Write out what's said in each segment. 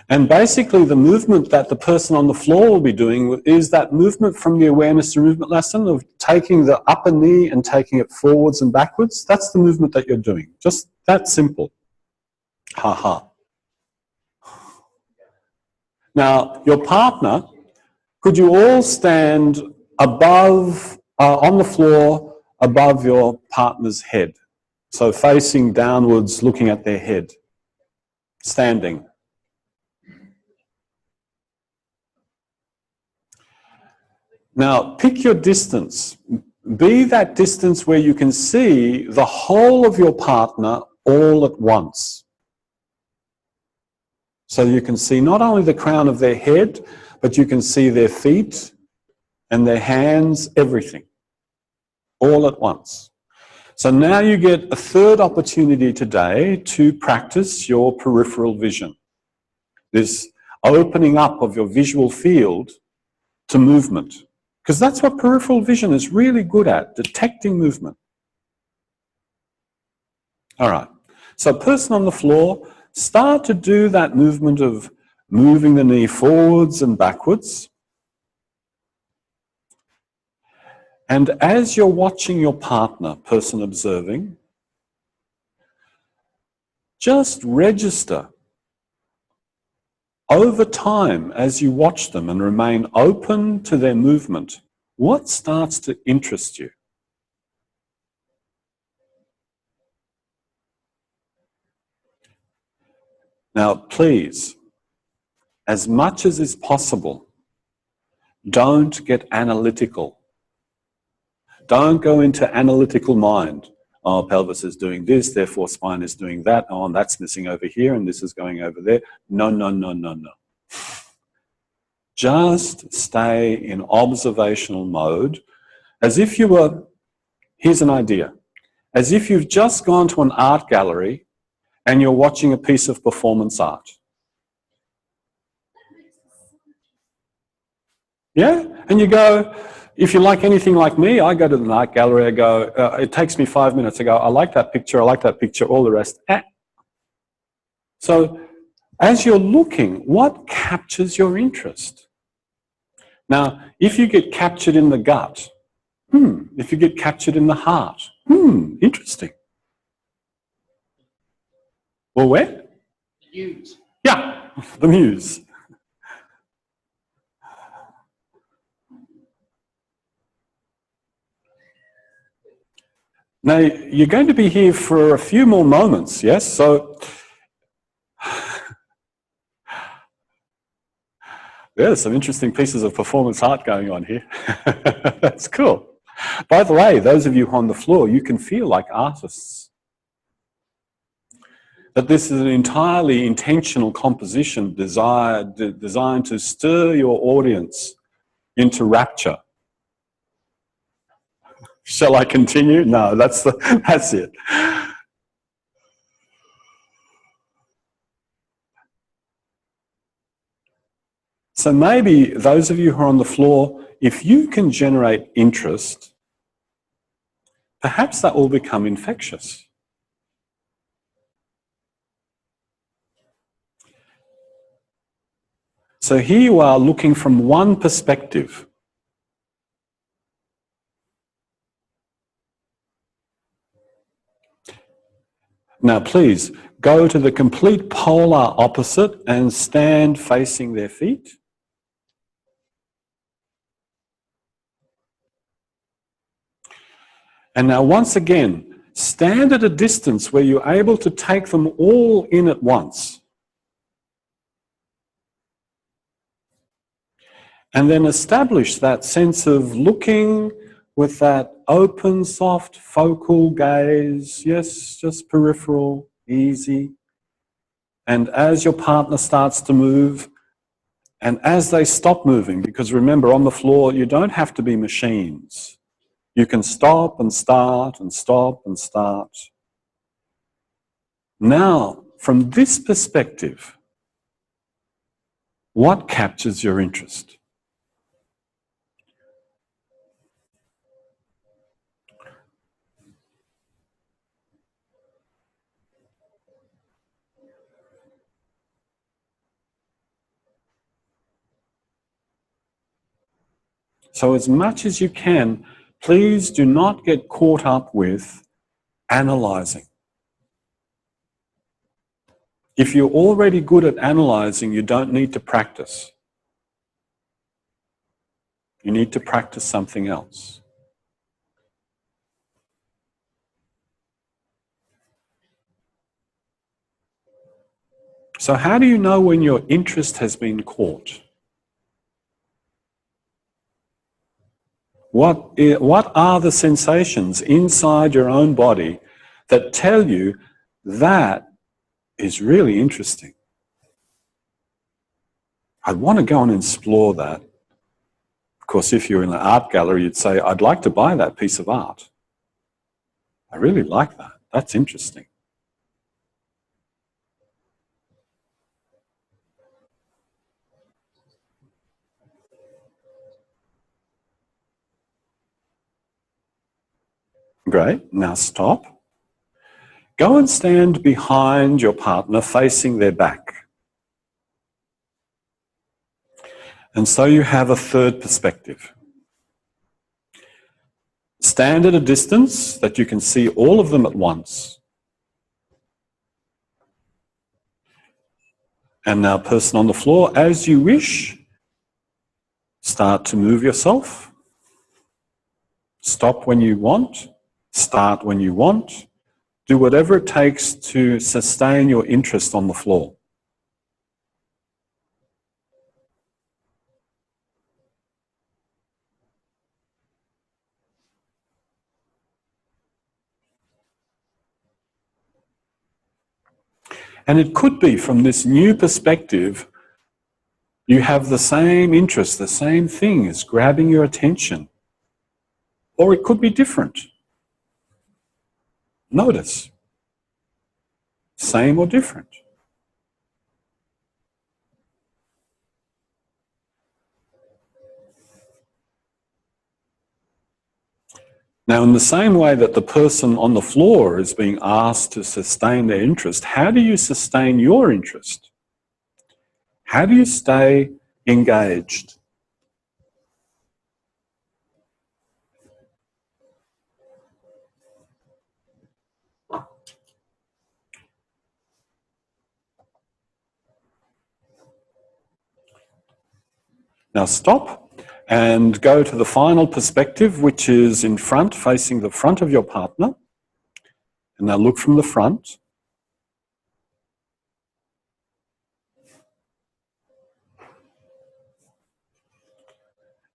And basically the movement that the person on the floor will be doing is that movement from the awareness to movement lesson of taking the upper knee and taking it forwards and backwards. That's the movement that you're doing. Just that simple. Ha ha. Now, your partner, could you all stand above, on the floor, above your partner's head? So facing downwards, looking at their head. Standing. Now, pick your distance. Be that distance where you can see the whole of your partner all at once. So you can see not only the crown of their head, but you can see their feet and their hands, everything, all at once. So now you get a third opportunity today to practice your peripheral vision. This opening up of your visual field to movement. Because that's what peripheral vision is really good at, detecting movement. All right, so person on the floor, start to do that movement of moving the knee forwards and backwards. And as you're watching your partner, person observing, just register over time as you watch them and remain open to their movement. What starts to interest you? Now, please, as much as is possible, don't get analytical. Don't go into analytical mind. Oh, pelvis is doing this, therefore spine is doing that. Oh, and that's missing over here, and this is going over there. No, no, no, no, no. Just stay in observational mode as if you were, here's an idea, as if you've just gone to an art gallery and you're watching a piece of performance art. Yeah? And you go, if you like anything like me, I go to the art gallery, I go, it takes me 5 minutes, I go, I like that picture, all the rest. So as you're looking, what captures your interest? Now, if you get captured in the gut, if you get captured in the heart, interesting. Well, where? The muse. Yeah, the muse. Now, you're going to be here for a few more moments, yes? So, there's some interesting pieces of performance art going on here. That's cool. By the way, those of you on the floor, you can feel like artists. That this is an entirely intentional composition designed to stir your audience into rapture. Shall I continue? No, that's it. So maybe those of you who are on the floor, if you can generate interest, perhaps that will become infectious. So here you are looking from one perspective. Now please, go to the complete polar opposite and stand facing their feet. And now once again, stand at a distance where you're able to take them all in at once. And then establish that sense of looking with that open, soft, focal gaze. Yes, just peripheral, easy. And as your partner starts to move, and as they stop moving, because remember, on the floor, you don't have to be machines. You can stop and start and stop and start. Now, from this perspective, what captures your interest? So as much as you can, please do not get caught up with analyzing. If you're already good at analyzing, you don't need to practice. You need to practice something else. So how do you know when your interest has been caught? What are the sensations inside your own body that tell you that is really interesting? I want to go and explore that. Of course, if you're in an art gallery, you'd say, I'd like to buy that piece of art. I really like that. That's interesting. Great. Now stop. Go and stand behind your partner facing their back. And so you have a third perspective. Stand at a distance that you can see all of them at once. And now, person on the floor, as you wish, start to move yourself. Stop when you want. Start when you want. Do whatever it takes to sustain your interest on the floor. And it could be from this new perspective, you have the same interest, the same thing is grabbing your attention. Or it could be different. Notice. Same or different. Now, in the same way that the person on the floor is being asked to sustain their interest, how do you sustain your interest? How do you stay engaged? Now stop and go to the final perspective, which is in front, facing the front of your partner. And now look from the front.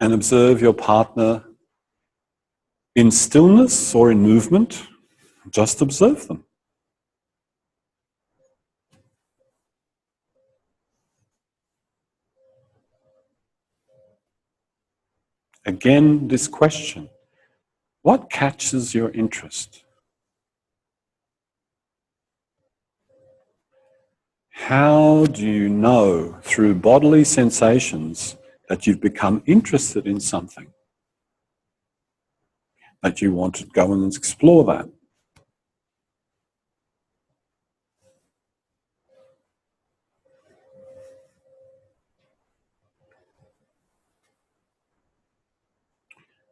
And observe your partner in stillness or in movement. Just observe them. Again, this question, what catches your interest? How do you know through bodily sensations that you've become interested in something? That you want to go and explore that?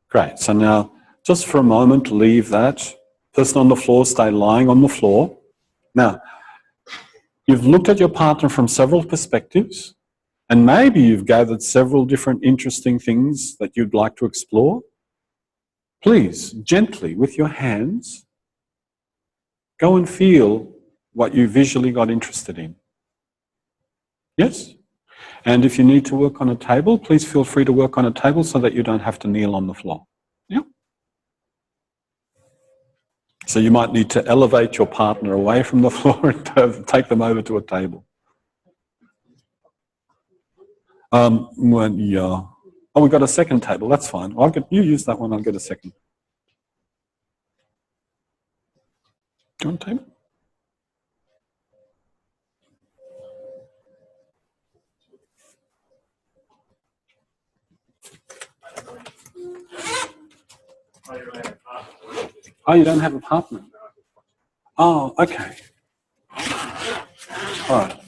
Great, so now just for a moment leave that. Person on the floor, stay lying on the floor. Now, you've looked at your partner from several perspectives, and maybe you've gathered several different interesting things that you'd like to explore. Please, gently, with your hands, go and feel what you visually got interested in. Yes? And if you need to work on a table, please feel free to work on a table so that you don't have to kneel on the floor. Yeah? So you might need to elevate your partner away from the floor and take them over to a table. Well, yeah. Oh, we've got a second table. That's fine. You use that one. I'll get a second. Do you want a table? Oh, you don't have a partner? Oh, okay. All right.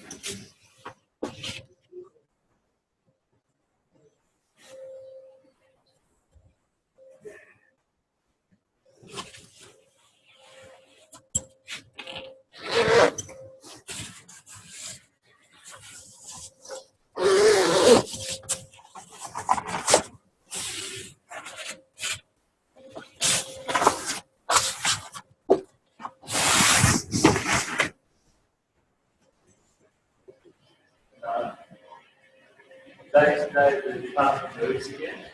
go to the Department of Moves again.